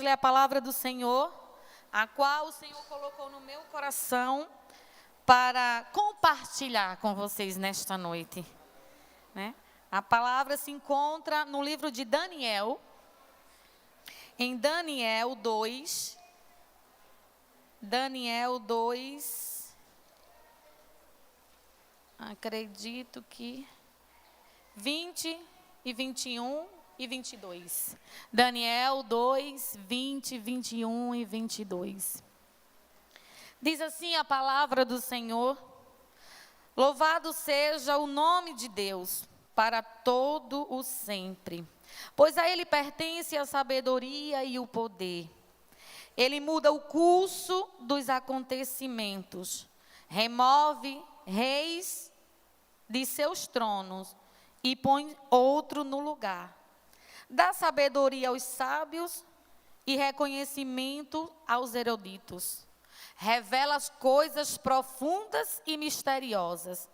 ler a palavra do Senhor, a qual o Senhor colocou no meu coração para compartilhar com vocês nesta noite, né? A palavra se encontra no livro de Daniel, em Daniel 2, acredito que 20 e 21 e 22. Daniel 2, 20, 21 e 22. Diz assim a palavra do Senhor: louvado seja o nome de Deus para todo o sempre, pois a Ele pertence a sabedoria e o poder. Ele muda o curso dos acontecimentos, remove reis de seus tronos e põe outro no lugar. Dá sabedoria aos sábios e reconhecimento aos eruditos. Revela as coisas profundas e misteriosas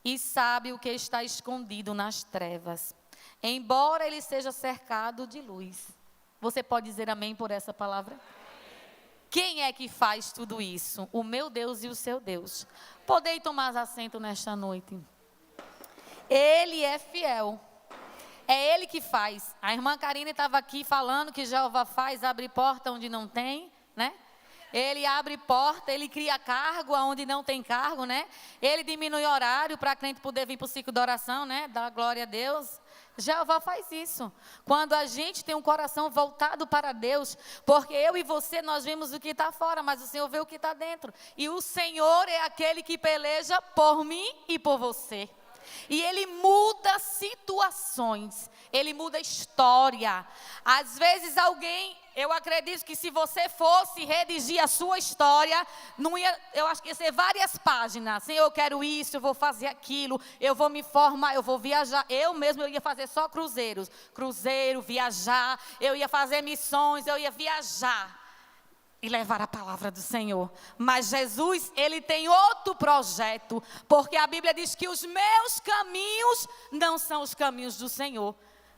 e sabe o que está escondido nas trevas, embora ele seja cercado de luz. Você pode dizer amém por essa palavra? Quem é que faz tudo isso? O meu Deus e o seu Deus. Podem tomar assento nesta noite. Ele é fiel. É Ele que faz. A irmã Karine estava aqui falando que Jeová faz, abre porta onde não tem, né? Ele abre porta, Ele cria cargo onde não tem cargo, né? Ele diminui horário para a crente poder vir para o ciclo de oração, né? Dá glória a Deus. Jeová faz isso. Quando a gente tem um coração voltado para Deus, porque eu e você, nós vemos o que está fora, mas o Senhor vê o que está dentro. E o Senhor é aquele que peleja por mim e por você. E Ele muda situações, Ele muda história. Às vezes eu acredito que se você fosse redigir a sua história, eu acho que ia ser várias páginas. Senhor, eu quero isso, eu vou fazer aquilo, eu vou me formar, eu vou viajar. Eu ia fazer só cruzeiro, viajar, eu ia fazer missões, eu ia viajar e levar a palavra do Senhor. Mas Jesus, Ele tem outro projeto, porque a Bíblia diz que os meus caminhos não são os caminhos do Senhor,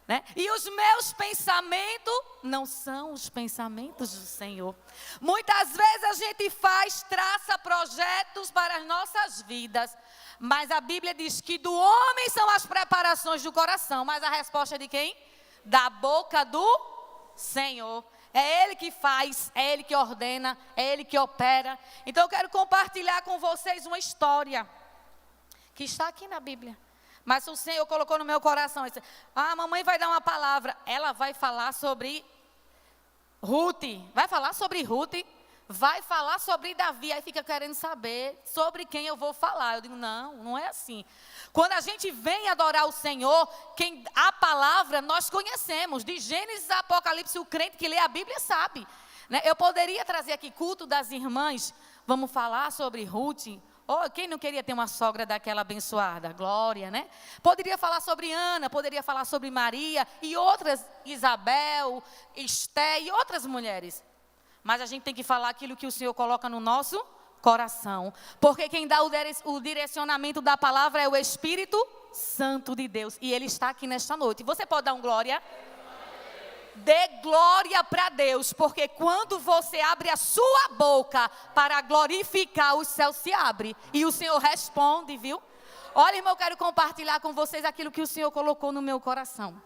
né? E os meus pensamentos não são os pensamentos do Senhor. Muitas vezes a gente traça projetos para as nossas vidas, mas a Bíblia diz que do homem são as preparações do coração, mas a resposta é de quem? Da boca do Senhor. É Ele que faz, é Ele que ordena, é Ele que opera. Então eu quero compartilhar com vocês uma história que está aqui na Bíblia. Mas o Senhor colocou no meu coração. Disse, a mamãe vai dar uma palavra. Ela vai falar sobre Ruth. Vai falar sobre Ruth. Vai falar sobre Davi. Aí fica querendo saber sobre quem eu vou falar. Eu digo, não é assim. Quando a gente vem adorar o Senhor, a palavra nós conhecemos. De Gênesis a Apocalipse, o crente que lê a Bíblia sabe, né? Eu poderia trazer aqui culto das irmãs. Vamos falar sobre Ruth. Quem não queria ter uma sogra daquela abençoada? Glória, né? Poderia falar sobre Ana, poderia falar sobre Maria e outras, Isabel, Esté e outras mulheres. Mas a gente tem que falar aquilo que o Senhor coloca no nosso coração. Porque quem dá o direcionamento da palavra é o Espírito Santo de Deus. E Ele está aqui nesta noite. Você pode dar um glória? Dê glória para Deus. Porque quando você abre a sua boca para glorificar, o céu se abre. E o Senhor responde, viu? Olha, irmão, eu quero compartilhar com vocês aquilo que o Senhor colocou no meu coração.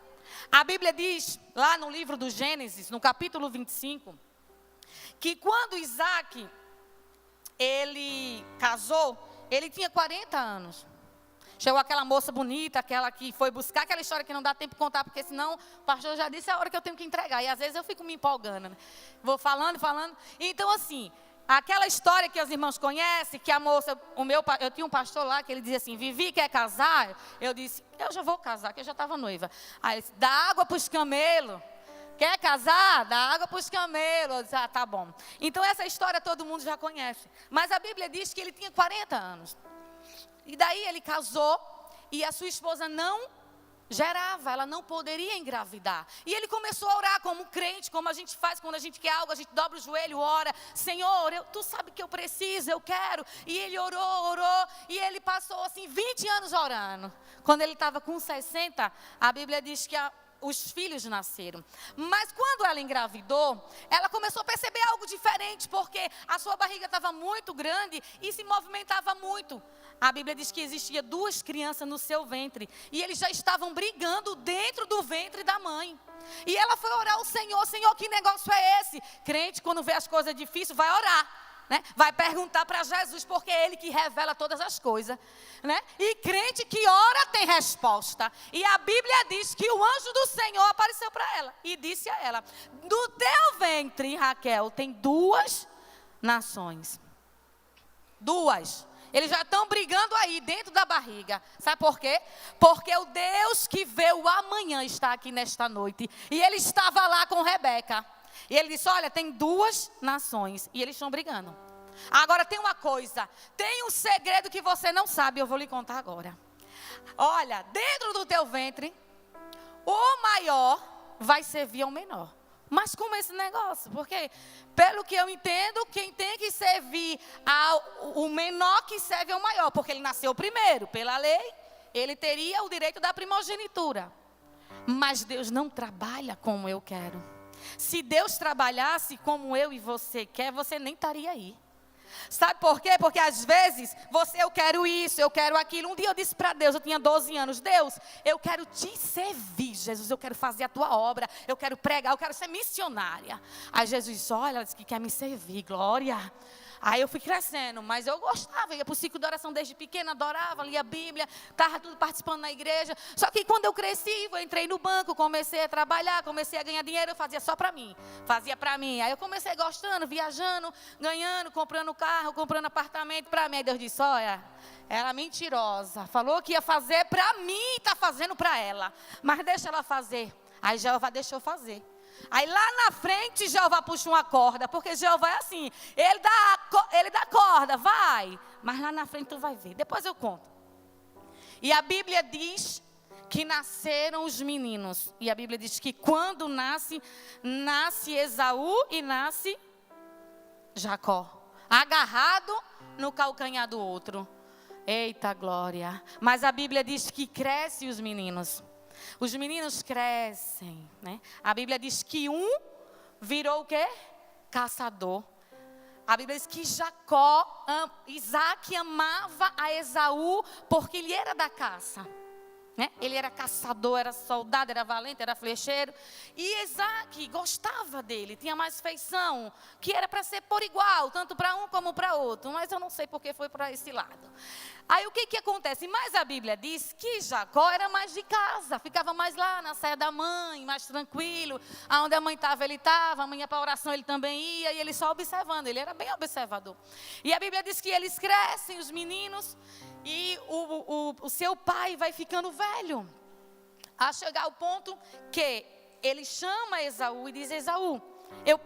A Bíblia diz, lá no livro do Gênesis, no capítulo 25... que quando Isaac, ele casou, ele tinha 40 anos. Chegou aquela moça bonita, aquela que foi buscar, aquela história que não dá tempo de contar, porque senão o pastor já disse a hora que eu tenho que entregar. E às vezes eu fico me empolgando, né? Vou falando. Então assim, aquela história que os irmãos conhecem, que a moça, eu tinha um pastor lá que ele dizia assim, Vivi, quer casar? Eu disse, eu já vou casar, que eu já estava noiva. Aí ele disse, dá água para os camelos. Quer casar? Dá água para os camelos. Eu disse, tá bom. Então essa história todo mundo já conhece. Mas a Bíblia diz que ele tinha 40 anos. E daí ele casou e a sua esposa não gerava, ela não poderia engravidar. E ele começou a orar como crente, como a gente faz quando a gente quer algo, a gente dobra o joelho, ora, Senhor, tu sabe que eu preciso, eu quero. E ele orou, e ele passou assim 20 anos orando. Quando ele estava com 60, a Bíblia diz que os filhos nasceram. Mas quando ela engravidou, ela começou a perceber algo diferente, porque a sua barriga estava muito grande e se movimentava muito. A Bíblia diz que existia 2 crianças no seu ventre, e eles já estavam brigando dentro do ventre da mãe. E ela foi orar ao Senhor: Senhor, que negócio é esse? Crente, quando vê as coisas difíceis, vai orar. Né? Vai perguntar para Jesus, porque é Ele que revela todas as coisas. Né? E crente que ora tem resposta. E a Bíblia diz que o anjo do Senhor apareceu para ela e disse a ela: do teu ventre, Raquel, tem 2 nações. 2. Eles já estão brigando aí dentro da barriga. Sabe por quê? Porque o Deus que vê o amanhã está aqui nesta noite. E Ele estava lá com Rebeca. E ele disse: olha, tem 2 nações e eles estão brigando. Agora tem uma coisa, tem um segredo que você não sabe, eu vou lhe contar agora. Olha, dentro do teu ventre, o maior vai servir ao menor. Mas como esse negócio? Porque, pelo que eu entendo, quem tem que servir o menor que serve ao maior, porque ele nasceu primeiro, pela lei, ele teria o direito da primogenitura. Mas Deus não trabalha como eu quero. Se Deus trabalhasse como eu e você quer, você nem estaria aí. Sabe por quê? Porque às vezes, eu quero isso, eu quero aquilo. Um dia eu disse para Deus, eu tinha 12 anos: Deus, eu quero te servir, Jesus, eu quero fazer a tua obra, eu quero pregar, eu quero ser missionária. Aí Jesus disse: olha, ela disse que quer me servir, glória. Aí eu fui crescendo, mas eu gostava, ia para o ciclo de oração desde pequena, adorava, lia a Bíblia, estava tudo participando na igreja. Só que quando eu cresci, eu entrei no banco, comecei a trabalhar, comecei a ganhar dinheiro, eu fazia só para mim, fazia para mim. Aí eu comecei gostando, viajando, ganhando, comprando carro, comprando apartamento para mim. Aí Deus disse: olha, ela é mentirosa, falou que ia fazer para mim e está fazendo para ela, mas deixa ela fazer. Aí Jeová deixou fazer. Aí lá na frente Jeová puxa uma corda, porque Jeová é assim, ele dá corda, vai, mas lá na frente tu vai ver, depois eu conto. E a Bíblia diz que nasceram os meninos, e a Bíblia diz que quando nasce Esaú e nasce Jacó, agarrado no calcanhar do outro. Eita glória! Mas a Bíblia diz que crescem os meninos. Os meninos crescem, né? A Bíblia diz que um virou o quê? Caçador. A Bíblia diz que Isaac amava a Esaú porque ele era da caça. Né? Ele era caçador, era soldado, era valente, era flecheiro. E Isaac gostava dele, tinha mais feição, que era para ser por igual, tanto para um como para outro. Mas eu não sei porque foi para esse lado. Aí o que acontece? Mas a Bíblia diz que Jacó era mais de casa, ficava mais lá na saia da mãe, mais tranquilo. Aonde a mãe estava, ele estava, a mãe ia para a oração, ele também ia, e ele só observando, ele era bem observador. E a Bíblia diz que eles crescem, os meninos, e o seu pai vai ficando velho. A chegar ao ponto que ele chama Esaú e diz: Esaú,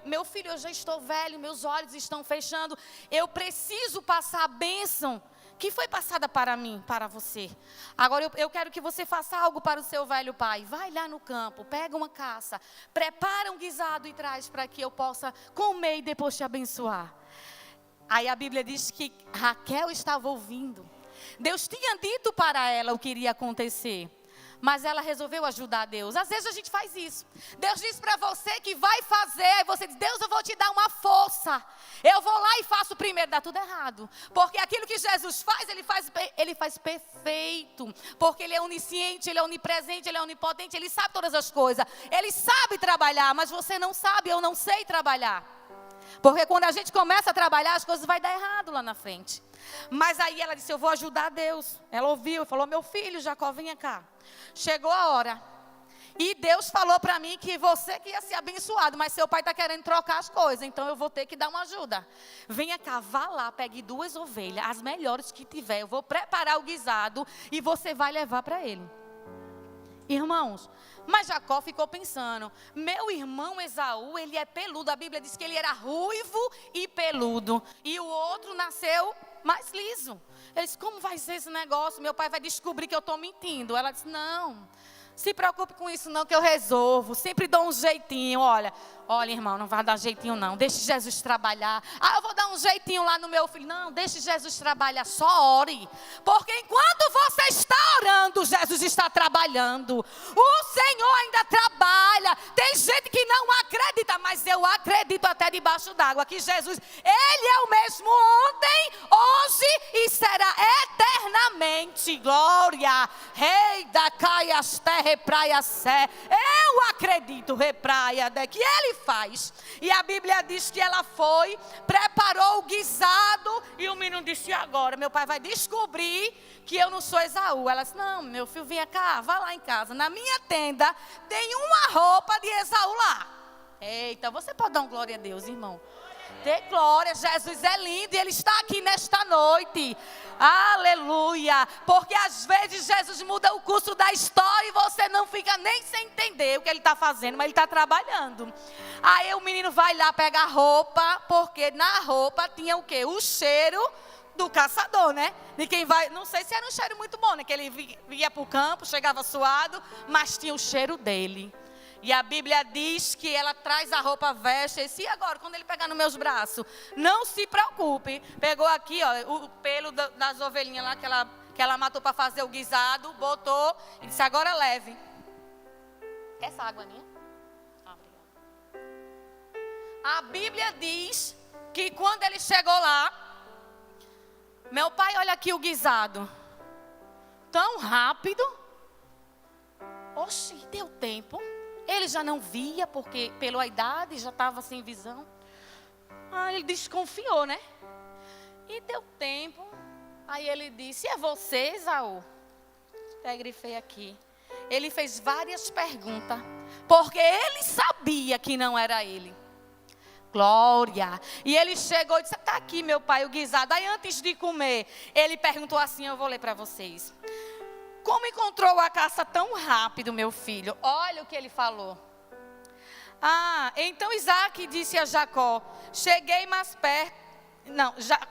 meu filho, eu já estou velho, meus olhos estão fechando, eu preciso passar a bênção que foi passada para mim, para você. Agora eu quero que você faça algo para o seu velho pai. Vai lá no campo, pega uma caça, prepara um guisado e traz para que eu possa comer e depois te abençoar. Aí a Bíblia diz que Raquel estava ouvindo. Deus tinha dito para ela o que iria acontecer, mas ela resolveu ajudar Deus. Às vezes a gente faz isso. Deus diz para você que vai fazer, aí você diz: Deus, eu vou te dar uma força. Eu vou lá e faço primeiro, dá tudo errado. Porque aquilo que Jesus faz, ele faz perfeito. Porque Ele é onisciente, Ele é onipresente, Ele é onipotente, Ele sabe todas as coisas. Ele sabe trabalhar, mas você não sabe, eu não sei trabalhar. Porque quando a gente começa a trabalhar, as coisas vão dar errado lá na frente. Mas aí ela disse: eu vou ajudar Deus. Ela ouviu e falou: meu filho Jacó, venha cá. Chegou a hora. E Deus falou para mim que você que ia ser abençoado, mas seu pai está querendo trocar as coisas, então eu vou ter que dar uma ajuda. Venha cá, vá lá, pegue 2 ovelhas, as melhores que tiver. Eu vou preparar o guisado e você vai levar para ele. Irmãos, mas Jacó ficou pensando: meu irmão Esaú, ele é peludo. A Bíblia diz que ele era ruivo e peludo. E o outro nasceu mais liso. Ele disse: como vai ser esse negócio? Meu pai vai descobrir que eu estou mentindo. Ela disse: não, se preocupe com isso não, que eu resolvo. Sempre dou um jeitinho. Olha, Olha, irmão, não vai dar jeitinho não. Deixe Jesus trabalhar. Ah, eu vou dar um jeitinho lá no meu filho. Não, deixe Jesus trabalhar. Só ore. Porque enquanto você está orando, Jesus está trabalhando. O Senhor ainda trabalha. Tem gente que não acredita, mas eu acredito até debaixo d'água que Jesus, Ele é o mesmo ontem, hoje e será eternamente. Glória. Rei da caias terra praia sé. Eu acredito, repraia, que Ele faz. E a Bíblia diz que ela foi, preparou o guisado. E o menino disse, agora meu pai vai descobrir que eu não sou Esaú. Ela disse, não, meu filho, vem cá, vá lá em casa. Na minha tenda tem uma roupa de Esaú lá. Eita, você pode dar um glória a Deus, irmão? Dê glória, Jesus é lindo e Ele está aqui nesta noite. Aleluia. Porque às vezes Jesus muda o curso da história e você não fica nem sem entender o que Ele está fazendo, mas Ele está trabalhando. Aí o menino vai lá pegar a roupa, porque na roupa tinha o quê? O cheiro do caçador, né? De quem vai, não sei se era um cheiro muito bom, né? Que ele vinha para o campo, chegava suado, mas tinha o cheiro dele. E a Bíblia diz que ela traz a roupa, veste. E se agora, quando ele pegar nos meus braços, não se preocupe. Pegou aqui, ó, o pelo das ovelhinhas lá que ela matou para fazer o guisado, botou e disse, agora leve. Essa água é minha? Obrigada. A Bíblia diz que quando ele chegou lá, meu pai, olha aqui o guisado. Tão rápido. Oxi, deu tempo. Ele já não via, porque pela idade já estava sem visão. Ele desconfiou, né? E deu tempo. Aí ele disse, é você, Esaú? Até grifei aqui. Ele fez várias perguntas, porque ele sabia que não era ele. Glória. E ele chegou e disse, está aqui meu pai, o guisado. Aí antes de comer, ele perguntou assim, eu vou ler para vocês. Como encontrou a caça tão rápido, meu filho? Olha o que ele falou. Então Isaac disse a Jacó, cheguei mais perto.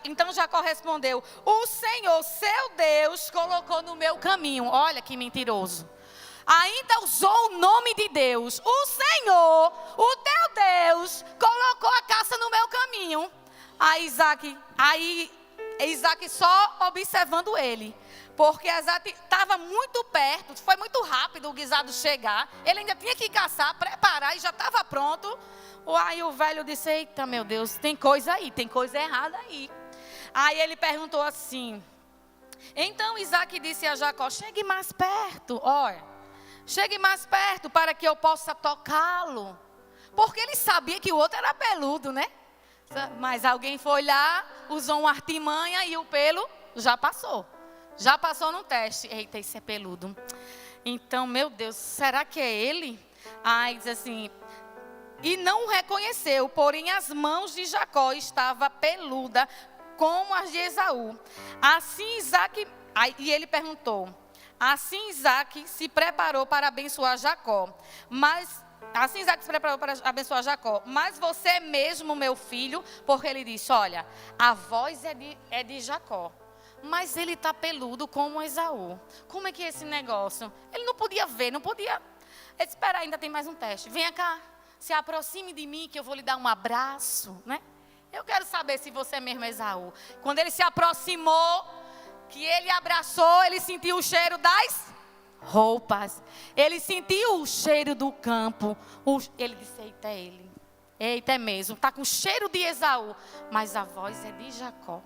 Então Jacó respondeu, o Senhor, seu Deus, colocou no meu caminho. Olha que mentiroso. Ainda usou o nome de Deus. O Senhor, o teu Deus, colocou a caça no meu caminho. Aí Isaac só observando ele. Porque Isaac estava muito perto, foi muito rápido o guisado chegar. Ele ainda tinha que caçar, preparar e já estava pronto. Aí o velho disse, eita meu Deus, tem coisa aí, tem coisa errada aí. Aí ele perguntou assim. Então Isaac disse a Jacó, chegue mais perto, olha. Chegue mais perto para que eu possa tocá-lo. Porque ele sabia que o outro era peludo, né? Mas alguém foi lá, usou uma artimanha e o pelo já passou. Já passou no teste. Eita, isso é peludo. Então, meu Deus, será que é ele? Aí diz assim, e não o reconheceu, porém as mãos de Jacó estavam peludas como as de Esaú. Assim Isaac, e ele perguntou, assim Isaac se preparou para abençoar Jacó. Assim Isaac se preparou para abençoar Jacó. Mas você mesmo, meu filho, porque ele disse, olha, a voz é de Jacó. Mas ele está peludo como Esaú. Como é que é esse negócio? Ele não podia ver, não podia. Ele disse, espera, ainda tem mais um teste. Venha cá, se aproxime de mim que eu vou lhe dar um abraço, né? Eu quero saber se você é mesmo Esaú. Quando ele se aproximou, que ele abraçou, ele sentiu o cheiro das roupas. Ele sentiu o cheiro do campo. Ele disse, eita, é ele. Eita, é mesmo. Está com cheiro de Esaú. Mas a voz é de Jacó.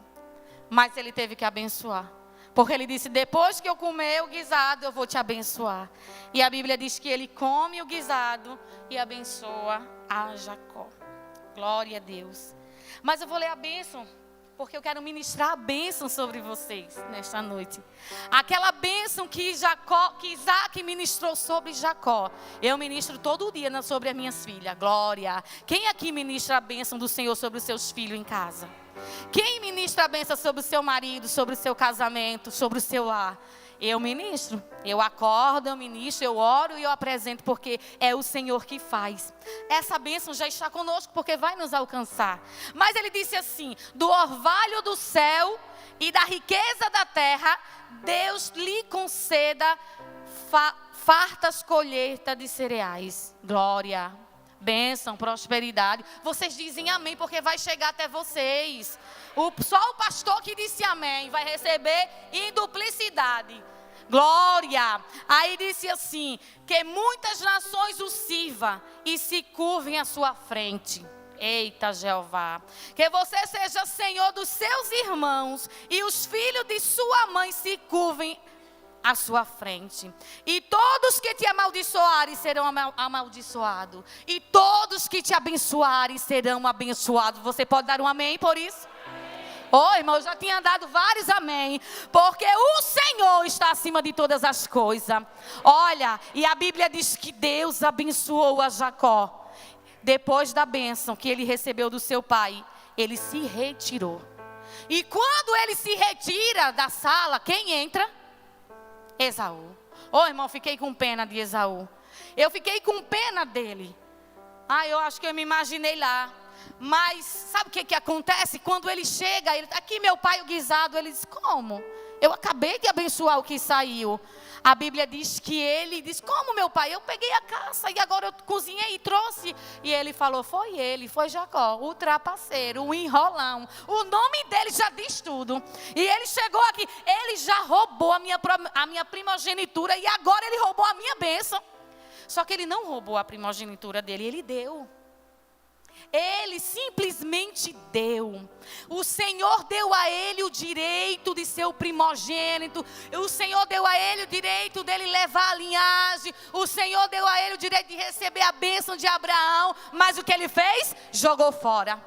Mas ele teve que abençoar. Porque ele disse, depois que eu comer o guisado, eu vou te abençoar. E a Bíblia diz que ele come o guisado e abençoa a Jacó. Glória a Deus. Mas eu vou ler a bênção, porque eu quero ministrar a bênção sobre vocês nesta noite. Aquela bênção que Isaac ministrou sobre Jacó. Eu ministro todo dia sobre as minhas filhas. Glória. Quem aqui ministra a bênção do Senhor sobre os seus filhos em casa? Quem ministra a bênção sobre o seu marido, sobre o seu casamento, sobre o seu lar? Eu ministro, eu acordo, eu ministro, eu oro e eu apresento, porque é o Senhor que faz. Essa bênção já está conosco, porque vai nos alcançar. Mas ele disse assim, do orvalho do céu e da riqueza da terra, Deus lhe conceda fartas colheitas de cereais. Glória. bênção, prosperidade. Vocês dizem amém, porque vai chegar até vocês. Só o pastor que disse amém vai receber em duplicidade. Glória. Aí disse assim, que muitas nações o sirvam e se curvem à sua frente. Eita, Jeová. Que você seja senhor dos seus irmãos e os filhos de sua mãe se curvem à sua frente. E todos que te amaldiçoarem serão amaldiçoados. E todos que te abençoarem serão abençoados. Você pode dar um amém por isso? Irmão, eu já tinha dado vários amém. Porque o Senhor está acima de todas as coisas. Olha, e a Bíblia diz que Deus abençoou a Jacó. Depois da bênção que ele recebeu do seu pai, ele se retirou. E quando ele se retira da sala, quem entra? Esaú. Irmão, fiquei com pena de Esaú. Eu fiquei com pena dele. Eu acho que eu me imaginei lá. Mas sabe o que acontece? Quando ele chega, ele está aqui, meu pai, o guisado. Ele diz, como? Eu acabei de abençoar o que saiu. A Bíblia diz que ele diz, como meu pai? Eu peguei a caça e agora eu cozinhei e trouxe. E ele falou, foi Jacó, o trapaceiro, o enrolão. O nome dele já diz tudo. E ele chegou aqui, ele já roubou a minha primogenitura e agora ele roubou a minha bênção. Só que ele não roubou a primogenitura dele, ele deu. Ele simplesmente deu. O Senhor deu a ele o direito de ser o primogênito. O Senhor deu a ele o direito dele levar a linhagem. O Senhor deu a ele o direito de receber a bênção de Abraão. Mas o que ele fez? Jogou fora.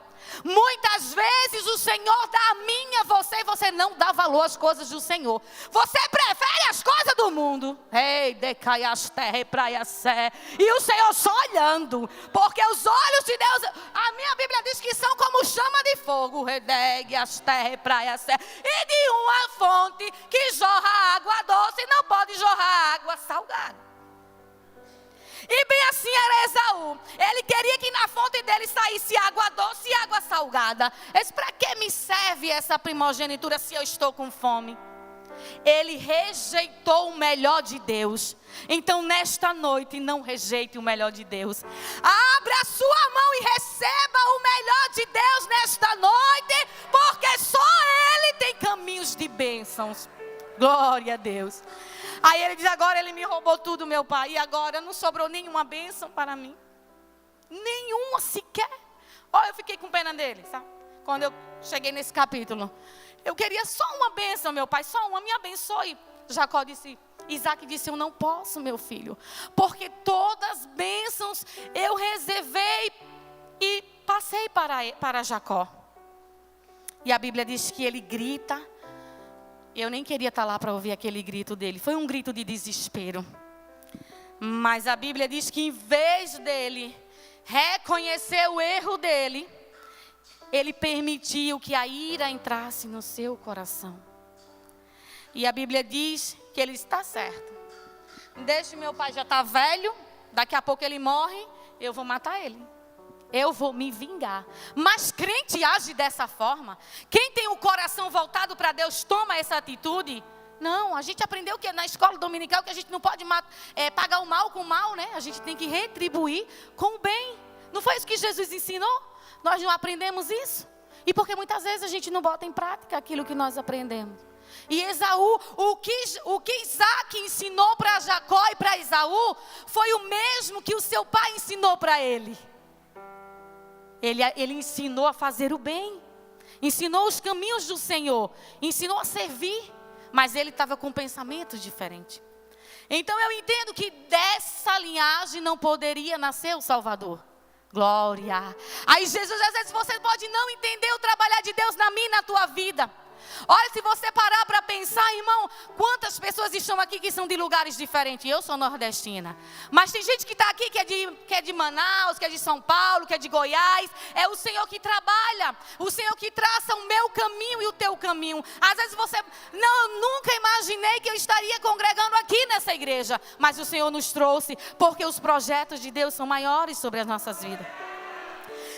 Muitas vezes o Senhor dá a mim e a você, e você não dá valor às coisas do Senhor. Você prefere as coisas do mundo. Ei, decai as terras praia sé. E o Senhor só olhando. Porque os olhos de Deus, a minha Bíblia diz que são como chama de fogo. Redegue as terras praia sé. E de uma fonte que jorra água doce, não pode jorrar água salgada. E bem assim era Esaú. Ele queria que na fonte dele saísse água doce e água salgada. Para que me serve essa primogenitura se eu estou com fome? Ele rejeitou o melhor de Deus. Então nesta noite não rejeite o melhor de Deus. Abra a sua mão e receba o melhor de Deus nesta noite. Porque só Ele tem caminhos de bênçãos. Glória a Deus. Aí ele diz, agora ele me roubou tudo, meu pai. E agora não sobrou nenhuma bênção para mim. Nenhuma sequer. Eu fiquei com pena dele, sabe? Quando eu cheguei nesse capítulo. Eu queria só uma bênção, meu pai. Só uma, me abençoe. Isaac disse, eu não posso, meu filho. Porque todas as bênçãos eu reservei e passei para Jacó. E a Bíblia diz que ele grita. Eu nem queria estar lá para ouvir aquele grito dele. Foi um grito de desespero. Mas a Bíblia diz que em vez dele reconhecer o erro dele, ele permitiu que a ira entrasse no seu coração. E a Bíblia diz que ele está certo. Deixa meu pai já estar velho, daqui a pouco ele morre, eu vou matar ele. Eu vou me vingar. Mas crente age dessa forma. Quem tem o coração voltado para Deus toma essa atitude. Não, a gente aprendeu que na escola dominical que a gente não pode pagar o mal com o mal, né? A gente tem que retribuir com o bem. Não foi isso que Jesus ensinou? Nós não aprendemos isso? E porque muitas vezes a gente não bota em prática aquilo que nós aprendemos. E Esaú, o que Isaac ensinou para Jacó e para Esaú foi o mesmo que o seu pai ensinou para ele. Ele ensinou a fazer o bem, ensinou os caminhos do Senhor, ensinou a servir, mas ele estava com um pensamento diferente. Então eu entendo que dessa linhagem não poderia nascer o Salvador. Glória. Aí Jesus, às vezes você pode não entender o trabalhar de Deus na minha e na tua vida. Olha, se você parar para pensar, irmão, quantas pessoas estão aqui que são de lugares diferentes. Eu sou nordestina, mas tem gente que está aqui que é de Manaus, que é de São Paulo, que é de Goiás. É o Senhor que trabalha, o Senhor que traça o meu caminho e o teu caminho. Às vezes eu nunca imaginei que eu estaria congregando aqui nessa igreja, mas o Senhor nos trouxe, porque os projetos de Deus são maiores sobre as nossas vidas.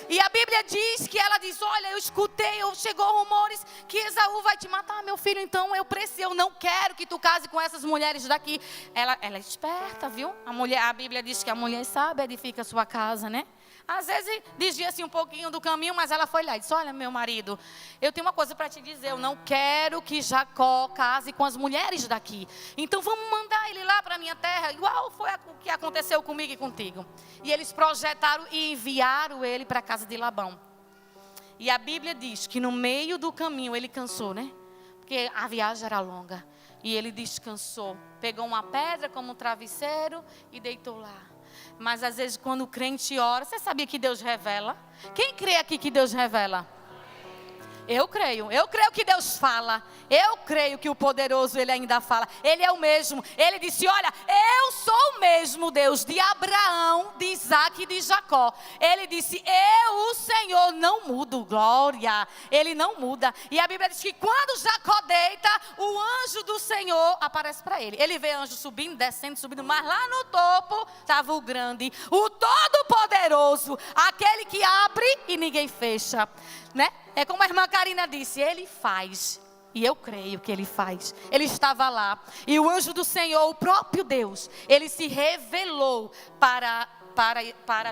E a Bíblia diz que ela diz, olha, eu escutei, chegou rumores que Esaú vai te matar, meu filho, então eu não quero que tu case com essas mulheres daqui. Ela é esperta, viu? A Bíblia diz que a mulher sabe edifica a sua casa, né? Às vezes desvia assim um pouquinho do caminho, mas ela foi lá e disse: olha, meu marido, eu tenho uma coisa para te dizer, eu não quero que Jacó case com as mulheres daqui. Então vamos mandar ele lá para a minha terra, igual foi o que aconteceu comigo e contigo. E eles projetaram e enviaram ele para a casa de Labão. E a Bíblia diz que no meio do caminho ele cansou, né? Porque a viagem era longa. E ele descansou, pegou uma pedra como um travesseiro e deitou lá. Mas às vezes quando o crente ora, você sabia que Deus revela? Quem crê aqui que Deus revela? Eu creio que Deus fala. Eu creio que o poderoso, ele ainda fala. Ele é o mesmo. Ele disse: olha, eu sou o mesmo Deus de Abraão, de Isaac e de Jacó. Ele disse: eu, o Senhor, não mudo. Glória. Ele não muda. E a Bíblia diz que quando Jacó deita, o anjo do Senhor aparece para ele. Ele vê anjo subindo, descendo, subindo. Mas lá no topo estava o grande, o todo-poderoso, aquele que abre e ninguém fecha, né? É como a irmã Karina disse, ele faz. E eu creio que ele faz. Ele estava lá. E o anjo do Senhor, o próprio Deus, ele se revelou para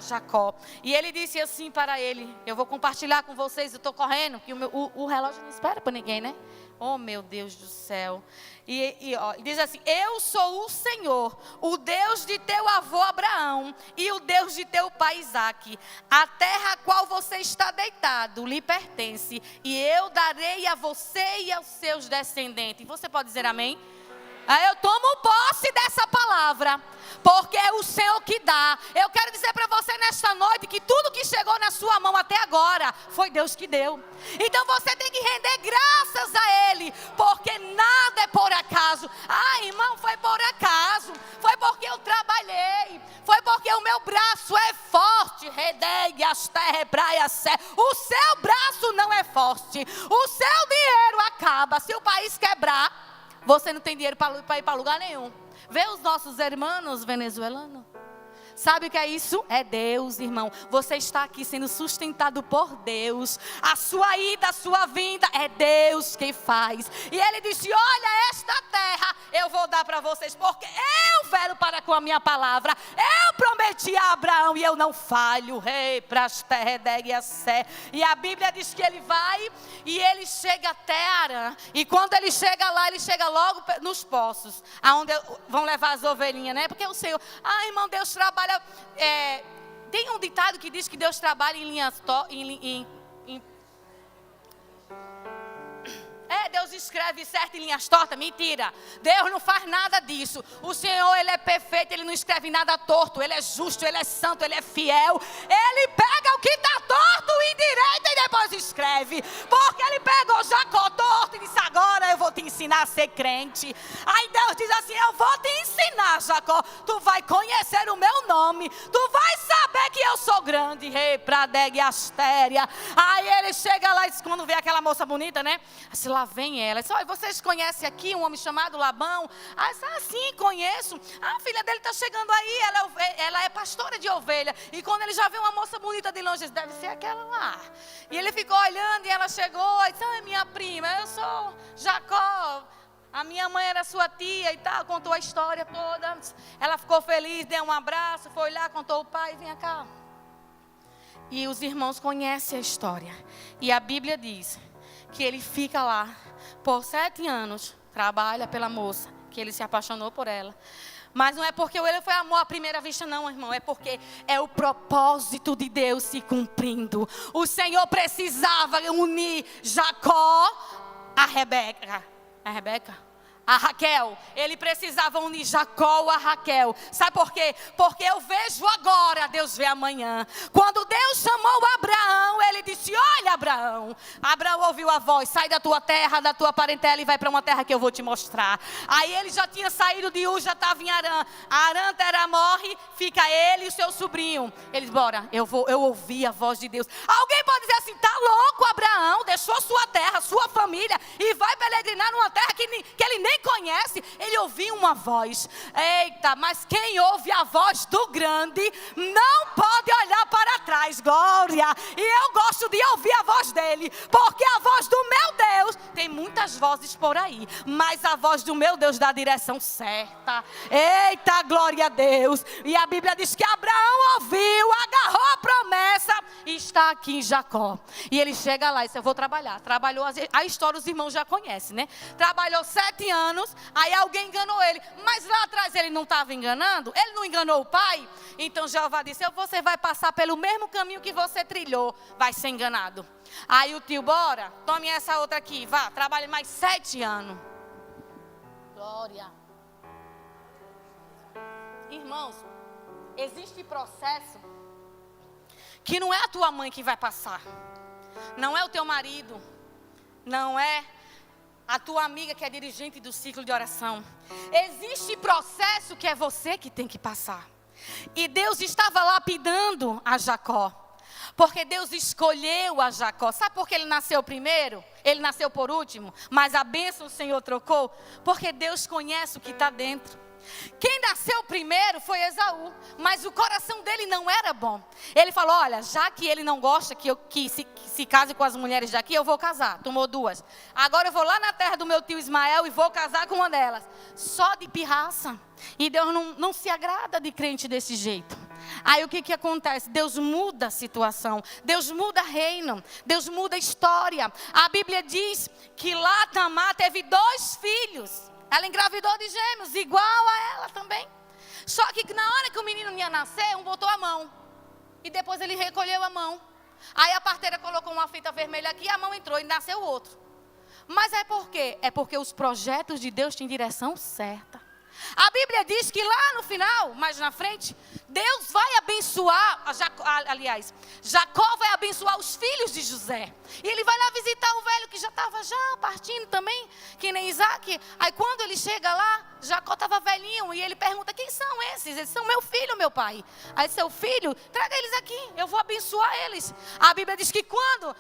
Jacó. E ele disse assim para ele: eu vou compartilhar com vocês, eu estou correndo, que o relógio não espera para ninguém, né? Oh, meu Deus do céu. E diz assim: eu sou o Senhor, o Deus de teu avô Abraão e o Deus de teu pai Isaque. A terra a qual você está deitado lhe pertence, e eu darei a você e aos seus descendentes. Você pode dizer amém? Eu tomo posse dessa palavra, porque é o Senhor que dá. Eu quero dizer para você nesta noite que tudo que chegou na sua mão até agora foi Deus que deu. Então você tem que render graças a Ele, porque nada é por acaso. Ah, irmão, foi por acaso. Foi porque eu trabalhei. Foi porque o meu braço é forte. Redegue as terras, praia, sé. O seu braço não é forte. O seu dinheiro acaba. Se o país quebrar, você não tem dinheiro para ir para lugar nenhum. Vê os nossos irmãos venezuelanos. Sabe o que é isso? É Deus, irmão. Você está aqui sendo sustentado por Deus. A sua ida, a sua vinda, é Deus que faz. E Ele disse: olha, esta terra eu vou dar para vocês, porque eu velo para com a minha palavra. Eu prometi a Abraão e eu não falho. Rei, pras terras, sé. E a Bíblia diz que ele vai e ele chega até Arã. E quando ele chega lá, ele chega logo nos poços, aonde vão levar as ovelhinhas, né? Porque o Senhor, irmão, Deus trabalha. Tem um ditado que diz que Deus trabalha em linhas Deus escreve certo em linhas tortas. Mentira. Deus não faz nada disso. O Senhor, Ele é perfeito. Ele não escreve nada torto. Ele é justo, Ele é santo, Ele é fiel. Ele pega o que está torto e direito e depois escreve. Porque Ele pegou Jacó torto e disse: agora eu vou te ensinar a ser crente. Aí Deus diz assim: eu vou te ensinar, Jacó. Tu vai conhecer o meu nome. Tu vai saber que eu sou grande. Rei, Pradeg e Astéria. Aí ele chega lá e diz, quando vê aquela moça bonita, né? Assim, lá vem ela. Disse: vocês conhecem aqui um homem chamado Labão? Aí disse: sim, conheço. A filha dele está chegando aí. Ela é pastora de ovelha. E quando ele já vê uma moça bonita de longe, ele deve ser aquela lá. E ele ficou olhando e ela chegou e disse: minha prima, eu sou Jacó. A minha mãe era sua tia e tal. Contou a história toda. Ela ficou feliz, deu um abraço, foi lá, contou o pai: vem cá. E os irmãos conhecem a história. E a Bíblia diz que ele fica lá por 7 anos, trabalha pela moça, que ele se apaixonou por ela. Mas não é porque ele foi amor à primeira vista, não, irmão. É porque é o propósito de Deus se cumprindo. O Senhor precisava unir Jacó a Rebeca. A Raquel. Ele precisava unir Jacó a Raquel. Sabe por quê? Porque eu vejo agora, Deus vê amanhã. Quando Deus chamou Abraão, Ele disse: olha, Abraão. Abraão ouviu a voz: sai da tua terra, da tua parentela e vai para uma terra que eu vou te mostrar. Aí ele já tinha saído de Ur, já estava em Arã. Arã, Terá morre, fica ele e o seu sobrinho. Ele disse: bora, eu ouvi a voz de Deus. Alguém pode dizer assim: tá louco, Abraão? Deixou sua terra, sua família e vai peregrinar numa terra que ele nem conhece. Ele ouviu uma voz. Eita, mas quem ouve a voz do grande não pode olhar para trás. Glória. E eu gosto de ouvir a voz dele, porque a voz do meu Deus tem muita muitas vozes por aí, mas a voz do meu Deus dá a direção certa. Eita, glória a Deus. E a Bíblia diz que Abraão ouviu, agarrou a promessa e está aqui em Jacó. E ele chega lá e diz, eu vou trabalhar. Trabalhou, a história os irmãos já conhecem, né? Trabalhou 7 anos, aí alguém enganou ele. Mas lá atrás ele não estava enganando? Ele não enganou o pai? Então Jeová disse, você vai passar pelo mesmo caminho que você trilhou, vai ser enganado. Aí o tio, bora, tome essa outra aqui, vá, trabalhe mais 7 anos. Glória. Irmãos, existe processo que não é a tua mãe que vai passar, não é o teu marido, não é a tua amiga que é dirigente do ciclo de oração. Existe processo que é você que tem que passar. E Deus estava lapidando a Jacó, porque Deus escolheu a Jacó. Sabe por que ele nasceu primeiro? Ele nasceu por último, mas a bênção o Senhor trocou? Porque Deus conhece o que está dentro. Quem nasceu primeiro foi Esaú, mas o coração dele não era bom. Ele falou, olha, já que ele não gosta que se case com as mulheres daqui, eu vou casar. Tomou 2. Agora eu vou lá na terra do meu tio Ismael e vou casar com uma delas. Só de pirraça. E Deus não se agrada de crente desse jeito. Aí o que acontece? Deus muda a situação, Deus muda reino, Deus muda a história. A Bíblia diz que lá Tamar teve 2 filhos. Ela engravidou de gêmeos, igual a ela também. Só que na hora que o menino ia nascer, um botou a mão. E depois ele recolheu a mão. Aí a parteira colocou uma fita vermelha aqui e a mão entrou e nasceu o outro. Mas é por quê? É porque os projetos de Deus têm direção certa. A Bíblia diz que lá no final, mais na frente, Deus vai abençoar, Jacó vai abençoar os filhos de José. E ele vai lá visitar o velho que já estava partindo também, que nem Isaac. Aí quando ele chega lá, Jacó estava velhinho e ele pergunta, quem são esses? Eles são meu filho, meu pai. Aí seu filho, traga eles aqui, eu vou abençoar eles. A Bíblia diz que quando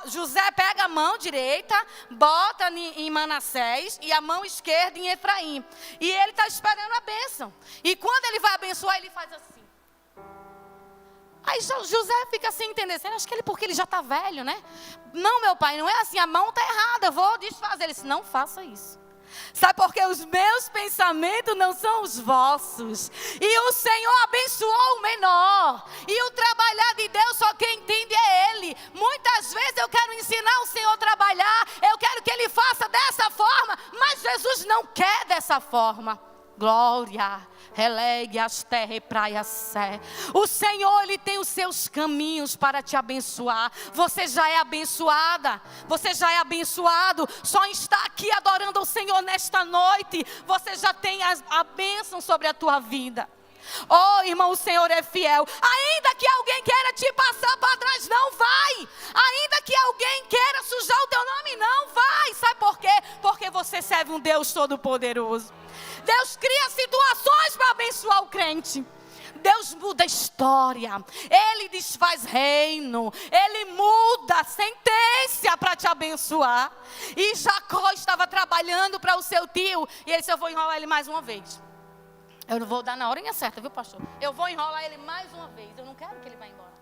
José pega a mão direita, bota em Manassés e a mão esquerda em Efraim. E ele está esperando a bênção. E quando ele vai abençoar, ele faz assim. Aí José fica sem entender. Acho que porque ele já está velho, né? Não, meu pai, não é assim. A mão está errada, eu vou desfazer. Ele disse, não faça isso. Sabe por quê? Os meus pensamentos não são os vossos. E o Senhor abençoou o menor. E o trabalhar de Deus, só quem entende é Ele. Muitas vezes eu quero ensinar o Senhor a trabalhar. Eu quero que Ele faça dessa forma. Mas Jesus não quer dessa forma. Glória. Relegue as terras e praias sé. O Senhor, Ele tem os seus caminhos para te abençoar. Você já é abençoada. Você já é abençoado. Só está aqui adorando o Senhor nesta noite. Você já tem a bênção sobre a tua vida. Oh, irmão, o Senhor é fiel. Ainda que alguém queira te passar para trás, não vai. Ainda que alguém queira sujar o teu nome, não vai. Sabe por quê? Porque você serve um Deus todo-poderoso. Deus cria situações para abençoar o crente. Deus muda a história. Ele desfaz reino. Ele muda a sentença para te abençoar. E Jacó estava trabalhando para o seu tio. E ele disse, eu vou enrolar ele mais uma vez. Eu não vou dar na horinha certa, viu, pastor? Eu vou enrolar ele mais uma vez. Eu não quero que ele vá embora.